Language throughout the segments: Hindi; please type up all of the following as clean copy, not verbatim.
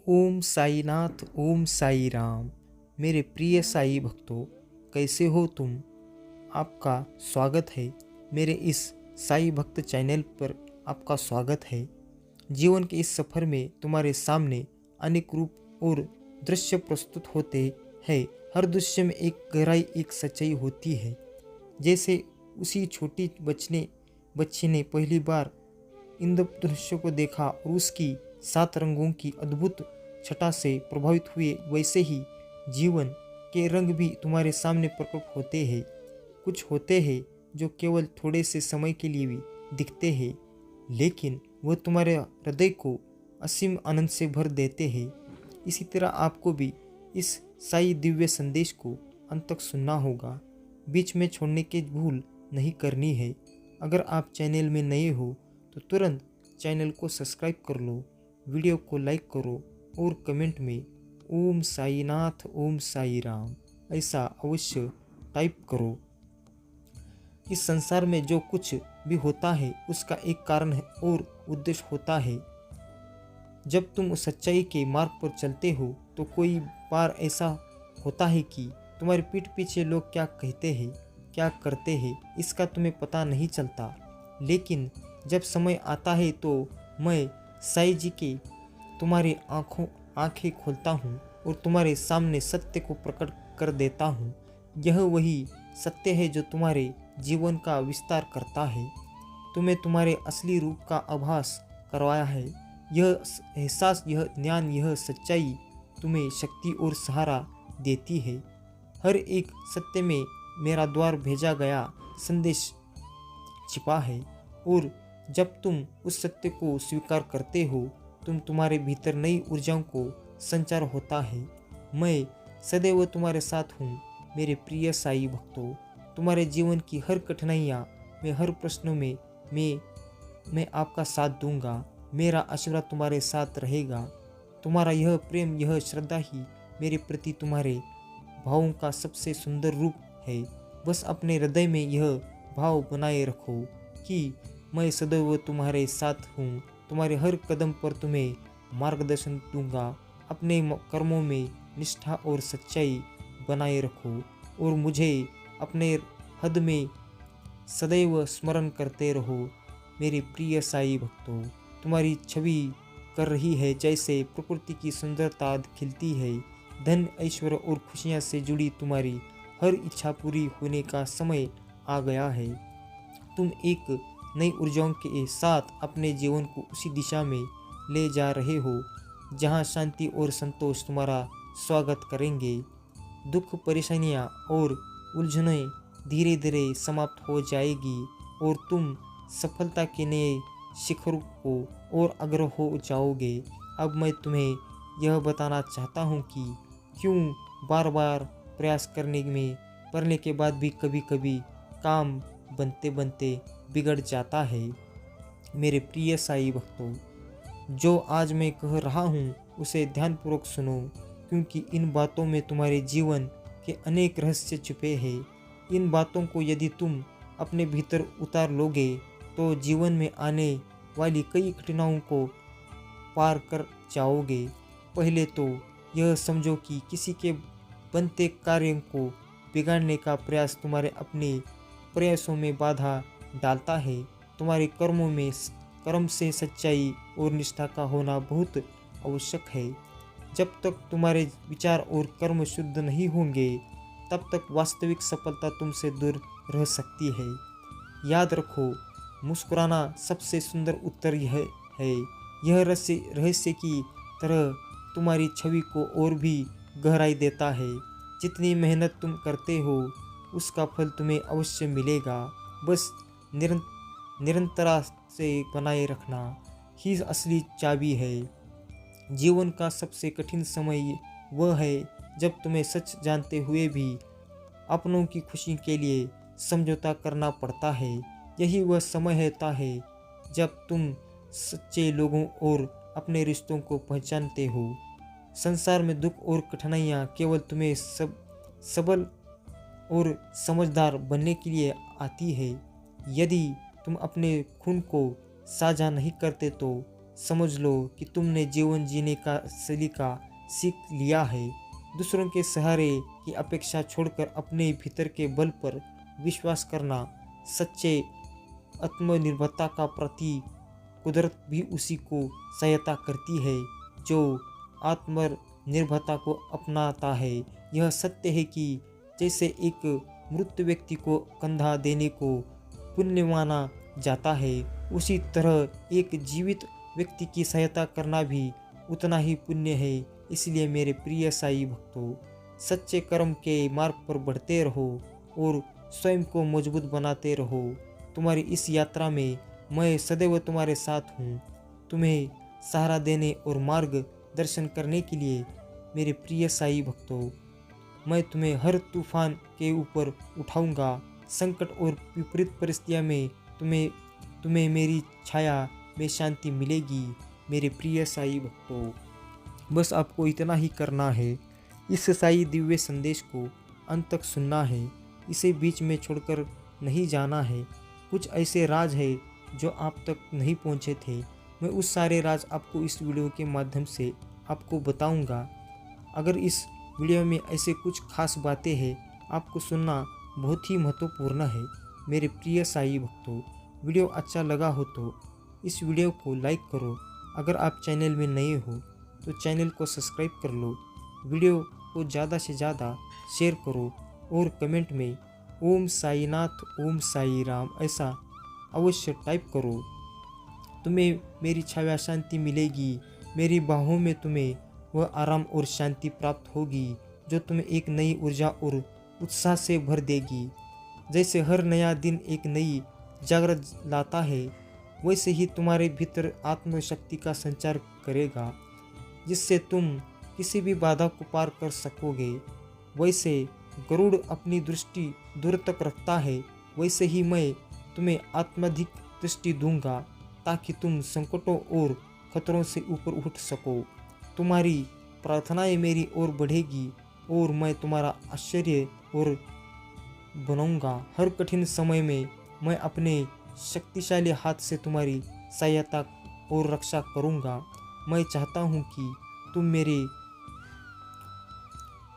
ओम साईनाथ ओम साई राम। मेरे प्रिय साई भक्तों, कैसे हो तुम? आपका स्वागत है मेरे इस साई भक्त चैनल पर। आपका स्वागत है। जीवन के इस सफ़र में तुम्हारे सामने अनेक रूप और दृश्य प्रस्तुत होते हैं। हर दृश्य में एक गहराई, एक सच्चाई होती है। जैसे उसी छोटी बच्ची ने पहली बार इंद्रधनुष को देखा और उसकी 7 रंगों की अद्भुत छटा से प्रभावित हुए, वैसे ही जीवन के रंग भी तुम्हारे सामने प्रकट होते हैं। कुछ होते हैं जो केवल थोड़े से समय के लिए भी दिखते हैं, लेकिन वह तुम्हारे हृदय को असीम आनंद से भर देते हैं। इसी तरह आपको भी इस साई दिव्य संदेश को अंत तक सुनना होगा। बीच में छोड़ने की भूल नहीं करनी है। अगर आप चैनल में नए हो तो तुरंत चैनल को सब्सक्राइब कर लो, वीडियो को लाइक करो और कमेंट में ओम साईनाथ ओम साई राम ऐसा अवश्य टाइप करो। इस संसार में जो कुछ भी होता है उसका एक कारण है और उद्देश्य होता है। जब तुम उस सच्चाई के मार्ग पर चलते हो तो कोई बार ऐसा होता है कि तुम्हारी पीठ पीछे लोग क्या कहते हैं, क्या करते हैं, इसका तुम्हें पता नहीं चलता। लेकिन जब समय आता है तो मैं साई जी के तुम्हारी आंखें खोलता हूँ और तुम्हारे सामने सत्य को प्रकट कर देता हूँ। यह वही सत्य है जो तुम्हारे जीवन का विस्तार करता है, तुम्हें तुम्हारे असली रूप का आभास करवाया है। यह एहसास, यह ज्ञान, यह सच्चाई तुम्हें शक्ति और सहारा देती है। हर एक सत्य में मेरा द्वार भेजा गया संदेश छिपा है, और जब तुम उस सत्य को स्वीकार करते हो तुम्हारे भीतर नई ऊर्जाओं को संचार होता है। मैं सदैव तुम्हारे साथ हूँ मेरे प्रिय साई भक्तों। तुम्हारे जीवन की हर कठिनाइयाँ में, हर प्रश्नों में मैं आपका साथ दूंगा। मेरा आशीर्वाद तुम्हारे साथ रहेगा। तुम्हारा यह प्रेम, यह श्रद्धा ही मेरे प्रति तुम्हारे भावों का सबसे सुंदर रूप है। बस अपने हृदय में यह भाव बनाए रखो कि मैं सदैव तुम्हारे साथ हूँ। तुम्हारे हर कदम पर तुम्हें मार्गदर्शन दूंगा। अपने कर्मों में निष्ठा और सच्चाई बनाए रखो और मुझे अपने हद में सदैव स्मरण करते रहो। मेरे प्रिय साई भक्तों, तुम्हारी छवि कर रही है जैसे प्रकृति की सुंदरता खिलती है। धन, ऐश्वर्य और खुशियाँ से जुड़ी तुम्हारी हर इच्छा पूरी होने का समय आ गया है। तुम एक नई ऊर्जाओं के साथ अपने जीवन को उसी दिशा में ले जा रहे हो जहां शांति और संतोष तुम्हारा स्वागत करेंगे। दुख, परेशानियां और उलझनें धीरे धीरे समाप्त हो जाएगी और तुम सफलता के नए शिखर को और अग्र हो जाओगे। अब मैं तुम्हें यह बताना चाहता हूँ कि क्यों बार बार प्रयास करने के बाद भी कभी कभी काम बनते बनते बिगड़ जाता है। मेरे प्रिय साई भक्तों, जो आज मैं कह रहा हूँ उसे ध्यानपूर्वक सुनो, क्योंकि इन बातों में तुम्हारे जीवन के अनेक रहस्य छुपे हैं। इन बातों को यदि तुम अपने भीतर उतार लोगे तो जीवन में आने वाली कई कठिनाइयों को पार कर जाओगे। पहले तो यह समझो कि किसी के बनते कार्यों को बिगाड़ने का प्रयास तुम्हारे अपने प्रयासों में बाधा डालता है। तुम्हारे कर्म से सच्चाई और निष्ठा का होना बहुत आवश्यक है। जब तक तुम्हारे विचार और कर्म शुद्ध नहीं होंगे तब तक वास्तविक सफलता तुमसे दूर रह सकती है। याद रखो, मुस्कुराना सबसे सुंदर उत्तर यह है। यह रहस्य की तरह तुम्हारी छवि को और भी गहराई देता है। जितनी मेहनत तुम करते हो उसका फल तुम्हें अवश्य मिलेगा। बस निरंतरता से बनाए रखना ही असली चाबी है। जीवन का सबसे कठिन समय वह है जब तुम्हें सच जानते हुए भी अपनों की खुशी के लिए समझौता करना पड़ता है। यही वह समय होता है जब तुम सच्चे लोगों और अपने रिश्तों को पहचानते हो। संसार में दुख और कठिनाइयाँ केवल तुम्हें सबल और समझदार बनने के लिए आती है। यदि तुम अपने खून को साझा नहीं करते तो समझ लो कि तुमने जीवन जीने का सलीका सीख लिया है। दूसरों के सहारे की अपेक्षा छोड़कर अपने भीतर के बल पर विश्वास करना सच्चे आत्मनिर्भरता का प्रतीक। कुदरत भी उसी को सहायता करती है जो आत्मनिर्भरता को अपनाता है। यह सत्य है कि जैसे एक मृत व्यक्ति को कंधा देने को पुण्य माना जाता है, उसी तरह एक जीवित व्यक्ति की सहायता करना भी उतना ही पुण्य है। इसलिए मेरे प्रिय साईं भक्तों, सच्चे कर्म के मार्ग पर बढ़ते रहो और स्वयं को मजबूत बनाते रहो। तुम्हारी इस यात्रा में मैं सदैव तुम्हारे साथ हूँ। तुम्हें सहारा देने और मार्ग दर्शन करने के लिए मेरे प्रिय साईं भक्तों, मैं तुम्हें हर तूफान के ऊपर उठाऊंगा। संकट और विपरीत परिस्थितियों में तुम्हें मेरी छाया में शांति मिलेगी। मेरे प्रिय साईं भक्तों, बस आपको इतना ही करना है। इस साईं दिव्य संदेश को अंत तक सुनना है, इसे बीच में छोड़कर नहीं जाना है। कुछ ऐसे राज है जो आप तक नहीं पहुंचे थे, मैं उस सारे राज आपको इस वीडियो के माध्यम से आपको बताऊंगा। अगर इस वीडियो में ऐसे कुछ खास बातें हैं, आपको सुनना बहुत ही महत्वपूर्ण है। मेरे प्रिय साईं भक्तों, वीडियो अच्छा लगा हो तो इस वीडियो को लाइक करो। अगर आप चैनल में नए हो तो चैनल को सब्सक्राइब कर लो। वीडियो को ज़्यादा से ज़्यादा शेयर करो और कमेंट में ओम साईनाथ ओम साई राम ऐसा अवश्य टाइप करो। तुम्हें मेरी छाया शांति मिलेगी। मेरी बाहों में तुम्हें वह आराम और शांति प्राप्त होगी जो तुम्हें एक नई ऊर्जा और उत्साह से भर देगी। जैसे हर नया दिन एक नई जागृत लाता है, वैसे ही तुम्हारे भीतर आत्मशक्ति का संचार करेगा, जिससे तुम किसी भी बाधा को पार कर सकोगे। वैसे गरुड़ अपनी दृष्टि दूर तक रखता है, वैसे ही मैं तुम्हें आत्माधिक दृष्टि दूंगा ताकि तुम संकटों और खतरों से ऊपर उठ सको। तुम्हारी प्रार्थनाएं मेरी ओर बढ़ेगी और मैं तुम्हारा आश्चर्य और बनाऊंगा। हर कठिन समय में मैं अपने शक्तिशाली हाथ से तुम्हारी सहायता और रक्षा करूंगा। मैं चाहता हूं कि तुम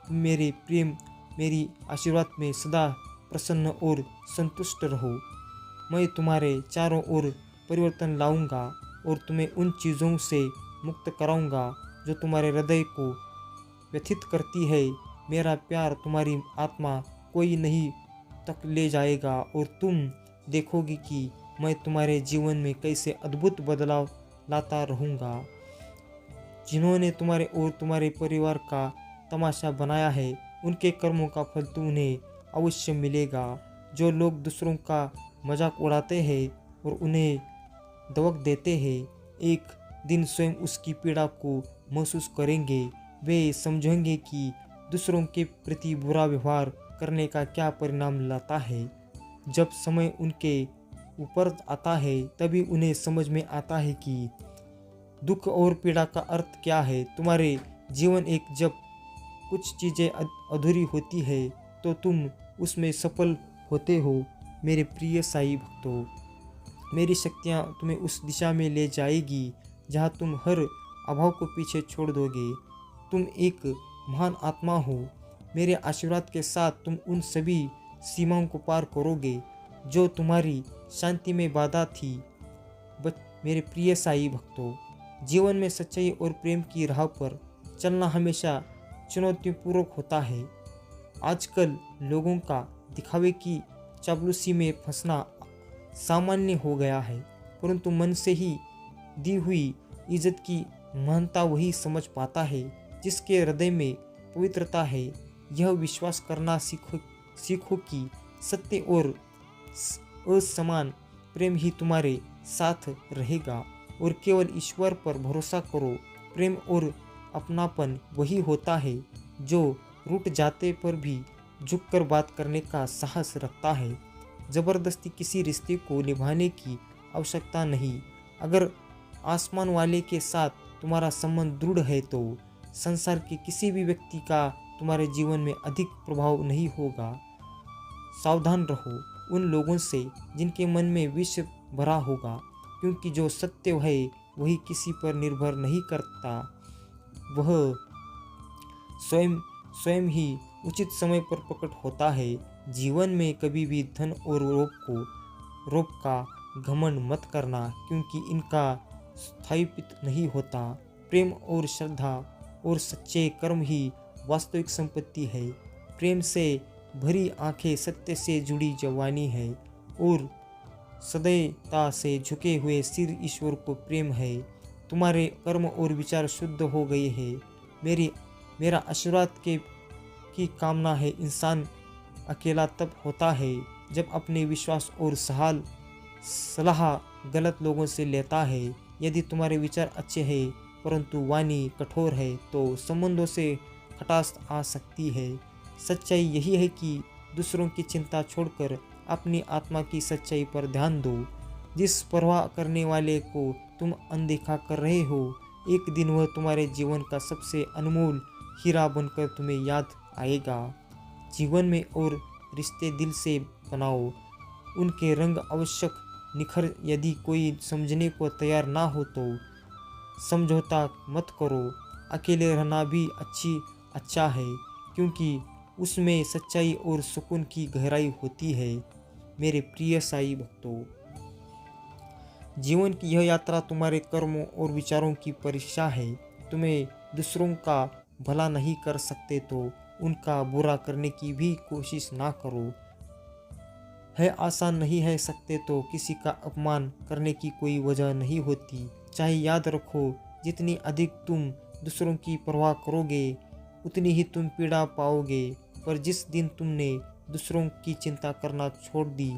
मेरे प्रेम, मेरी आशीर्वाद में सदा प्रसन्न और संतुष्ट रहो। मैं तुम्हारे चारों ओर परिवर्तन लाऊंगा और तुम्हें उन चीज़ों से मुक्त कराऊंगा जो तुम्हारे हृदय को व्यथित करती है। मेरा प्यार तुम्हारी आत्मा कोई नहीं तक ले जाएगा और तुम देखोगे कि मैं तुम्हारे जीवन में कैसे अद्भुत बदलाव लाता रहूँगा। जिन्होंने तुम्हारे और तुम्हारे परिवार का तमाशा बनाया है, उनके कर्मों का फल तुम्हें अवश्य मिलेगा। जो लोग दूसरों का मजाक उड़ाते हैं और उन्हें दवक देते हैं, एक दिन स्वयं उसकी पीड़ा को महसूस करेंगे। वे समझेंगे कि दूसरों के प्रति बुरा व्यवहार करने का क्या परिणाम लाता है। जब समय उनके ऊपर आता है, तभी उन्हें समझ में आता है कि दुख और पीड़ा का अर्थ क्या है। तुम्हारे जीवन एक जब कुछ चीज़ें अधूरी होती है तो तुम उसमें सफल होते हो। मेरे प्रिय साईं भक्तों, मेरी शक्तियाँ तुम्हें उस दिशा में ले जाएगी जहाँ तुम हर अभाव को पीछे छोड़ दोगे। तुम एक महान आत्मा हो। मेरे आशीर्वाद के साथ तुम उन सभी सीमाओं को पार करोगे जो तुम्हारी शांति में बाधा थी। मेरे प्रिय साईं भक्तों, जीवन में सच्चाई और प्रेम की राह पर चलना हमेशा चुनौतीपूर्वक होता है। आजकल लोगों का दिखावे की चापलूसी में फंसना सामान्य हो गया है, परंतु मन से ही दी हुई इज्जत की महानता वही समझ पाता है जिसके हृदय में पवित्रता है। यह विश्वास करना सीखो कि सत्य और असमान प्रेम ही तुम्हारे साथ रहेगा और केवल ईश्वर पर भरोसा करो। प्रेम और अपनापन वही होता है जो रूठ जाते पर भी झुककर बात करने का साहस रखता है। जबरदस्ती किसी रिश्ते को निभाने की आवश्यकता नहीं। अगर आसमान वाले के साथ तुम्हारा संबंध दृढ़ है तो संसार के किसी भी व्यक्ति का तुम्हारे जीवन में अधिक प्रभाव नहीं होगा। सावधान रहो उन लोगों से जिनके मन में विष भरा होगा, क्योंकि जो सत्य है वही किसी पर निर्भर नहीं करता, वह स्वयं स्वयं ही उचित समय पर प्रकट होता है। जीवन में कभी भी धन और रोग का घमंड मत करना, क्योंकि इनका स्थायित्व नहीं होता। प्रेम और श्रद्धा और सच्चे कर्म ही वास्तविक संपत्ति है। प्रेम से भरी आंखें सत्य से जुड़ी जवानी है, और सदैवता से झुके हुए सिर ईश्वर को प्रेम है। तुम्हारे कर्म और विचार शुद्ध हो गए हैं। मेरा आशीर्वाद की कामना है। इंसान अकेला तब होता है जब अपने विश्वास और सलाह गलत लोगों से लेता है। यदि तुम्हारे विचार अच्छे हैं परंतु वाणी कठोर है तो संबंधों से खटास आ सकती है। सच्चाई यही है कि दूसरों की चिंता छोड़कर अपनी आत्मा की सच्चाई पर ध्यान दो। जिस परवाह करने वाले को तुम अनदेखा कर रहे हो, एक दिन वह तुम्हारे जीवन का सबसे अनमोल हीरा बनकर तुम्हें याद आएगा। जीवन में और रिश्ते दिल से बनाओ, उनके रंग आवश्यक निखर। यदि कोई समझने को तैयार ना हो तो समझौता मत करो। अकेले रहना भी अच्छा है, क्योंकि उसमें सच्चाई और सुकून की गहराई होती है। मेरे प्रिय साईं भक्तों, जीवन की यह यात्रा तुम्हारे कर्मों और विचारों की परीक्षा है। तुम्हें दूसरों का भला नहीं कर सकते तो उनका बुरा करने की भी कोशिश ना करो। है आसान नहीं है सकते तो किसी का अपमान करने की कोई वजह नहीं होती। चाहे याद रखो, जितनी अधिक तुम दूसरों की परवाह करोगे उतनी ही तुम पीड़ा पाओगे। पर जिस दिन तुमने दूसरों की चिंता करना छोड़ दी,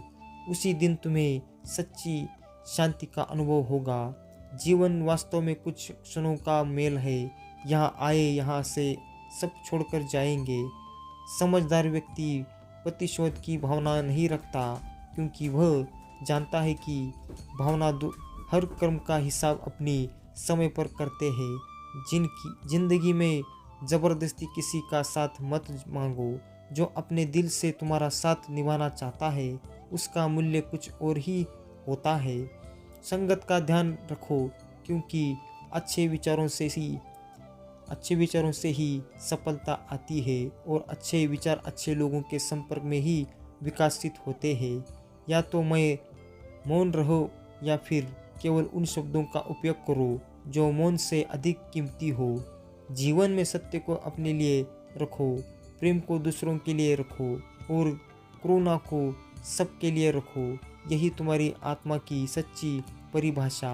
उसी दिन तुम्हें सच्ची शांति का अनुभव होगा। जीवन वास्तव में कुछ क्षणों का मेल है। यहाँ आए यहाँ से सब छोड़कर जाएंगे। समझदार व्यक्ति प्रतिशोध की भावना नहीं रखता, क्योंकि वह जानता है कि भावना हर कर्म का हिसाब अपनी समय पर करते हैं। जिंदगी में जबरदस्ती किसी का साथ मत मांगो। जो अपने दिल से तुम्हारा साथ निभाना चाहता है उसका मूल्य कुछ और ही होता है। संगत का ध्यान रखो, क्योंकि अच्छे विचारों से ही सफलता आती है, और अच्छे विचार अच्छे लोगों के संपर्क में ही विकसित होते हैं। या तो मौन रहो या फिर केवल उन शब्दों का उपयोग करो जो मौन से अधिक कीमती हो। जीवन में सत्य को अपने लिए रखो, प्रेम को दूसरों के लिए रखो, और करुणा को सबके लिए रखो। यही तुम्हारी आत्मा की सच्ची परिभाषा।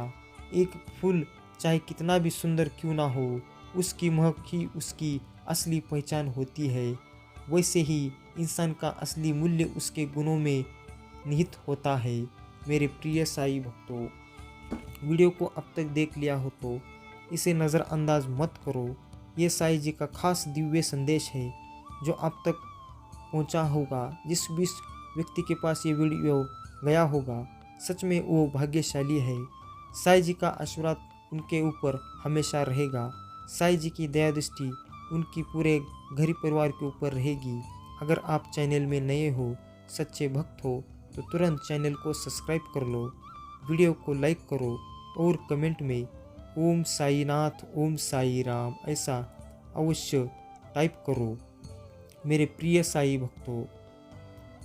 एक फूल चाहे कितना भी सुंदर क्यों ना हो, उसकी महक ही उसकी असली पहचान होती है। वैसे ही इंसान का असली मूल्य उसके गुणों में निहित होता है। मेरे प्रिय साईं भक्तों, वीडियो को अब तक देख लिया हो तो इसे नज़रअंदाज मत करो। ये साईं जी का खास दिव्य संदेश है जो आप तक पहुंचा होगा। जिस भी व्यक्ति के पास ये वीडियो गया होगा, सच में वो भाग्यशाली है। साईं जी का आशीर्वाद उनके ऊपर हमेशा रहेगा। साईं जी की दया दृष्टि उनकी पूरे घर परिवार के ऊपर रहेगी। अगर आप चैनल में नए हो, सच्चे भक्त हो, तो तुरंत चैनल को सब्सक्राइब कर लो, वीडियो को लाइक करो और कमेंट में ओम साईनाथ, ओम साई राम ऐसा अवश्य टाइप करो। मेरे प्रिय साईं भक्तों,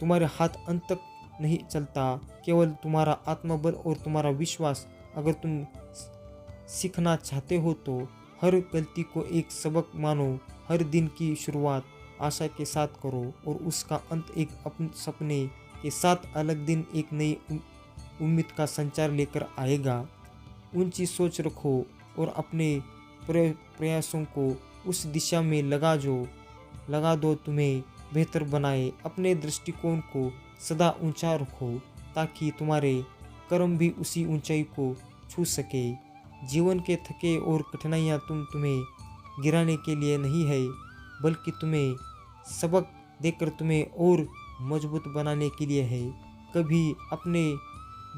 तुम्हारे हाथ अंत तक नहीं चलता, केवल तुम्हारा आत्मबल और तुम्हारा विश्वास। अगर तुम सीखना चाहते हो तो हर गलती को एक सबक मानो। हर दिन की शुरुआत आशा के साथ करो और उसका अंत एक अपने सपने के साथ। अलग दिन एक नई उम्मीद का संचार लेकर आएगा। ऊंची सोच रखो और अपने प्रयासों को उस दिशा में लगा दो तुम्हें बेहतर बनाए। अपने दृष्टिकोण को सदा ऊंचा रखो ताकि तुम्हारे कर्म भी उसी ऊंचाई को छू सके। जीवन के थके और कठिनाइयाँ तुम्हें गिराने के लिए नहीं है, बल्कि तुम्हें सबक देकर तुम्हें और मजबूत बनाने के लिए है। कभी अपने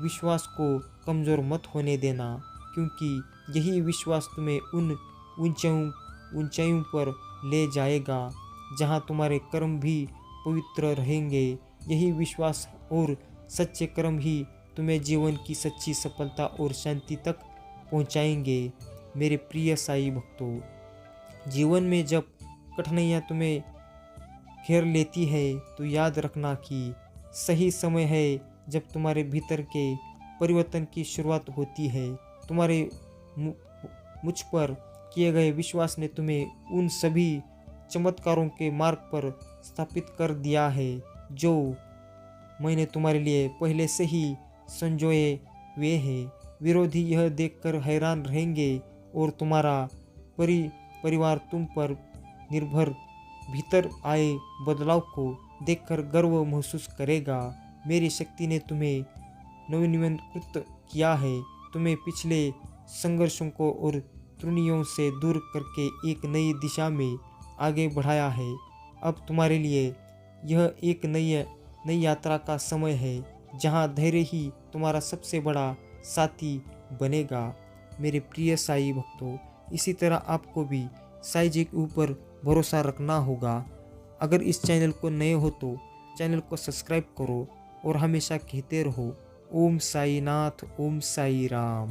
विश्वास को कमज़ोर मत होने देना, क्योंकि यही विश्वास तुम्हें उन ऊंचाइयों पर ले जाएगा जहां तुम्हारे कर्म भी पवित्र रहेंगे। यही विश्वास और सच्चे कर्म ही तुम्हें जीवन की सच्ची सफलता और शांति तक पहुंचाएंगे। मेरे प्रिय साईं भक्तों, जीवन में जब कठिनाइयाँ तुम्हें घेर लेती है तो याद रखना कि सही समय है जब तुम्हारे भीतर के परिवर्तन की शुरुआत होती है। तुम्हारे मुझ पर किए गए विश्वास ने तुम्हें उन सभी चमत्कारों के मार्ग पर स्थापित कर दिया है जो मैंने तुम्हारे लिए पहले से ही संजोए हुए हैं। विरोधी यह देखकर हैरान रहेंगे और तुम्हारा परिवार तुम पर निर्भर भीतर आए बदलाव को देखकर गर्व महसूस करेगा। मेरी शक्ति ने तुम्हें नवीनीकृत किया है, तुम्हें पिछले संघर्षों को और त्रुटियों से दूर करके एक नई दिशा में आगे बढ़ाया है। अब तुम्हारे लिए यह एक नई यात्रा का समय है जहां धैर्य ही तुम्हारा सबसे बड़ा साथी बनेगा। मेरे प्रिय साईं भक्तों, इसी तरह आपको भी साईं जी के ऊपर भरोसा रखना होगा। अगर इस चैनल को नए हो तो चैनल को सब्सक्राइब करो और हमेशा कहते रहो ओम साईं नाथ, ओम साईं राम।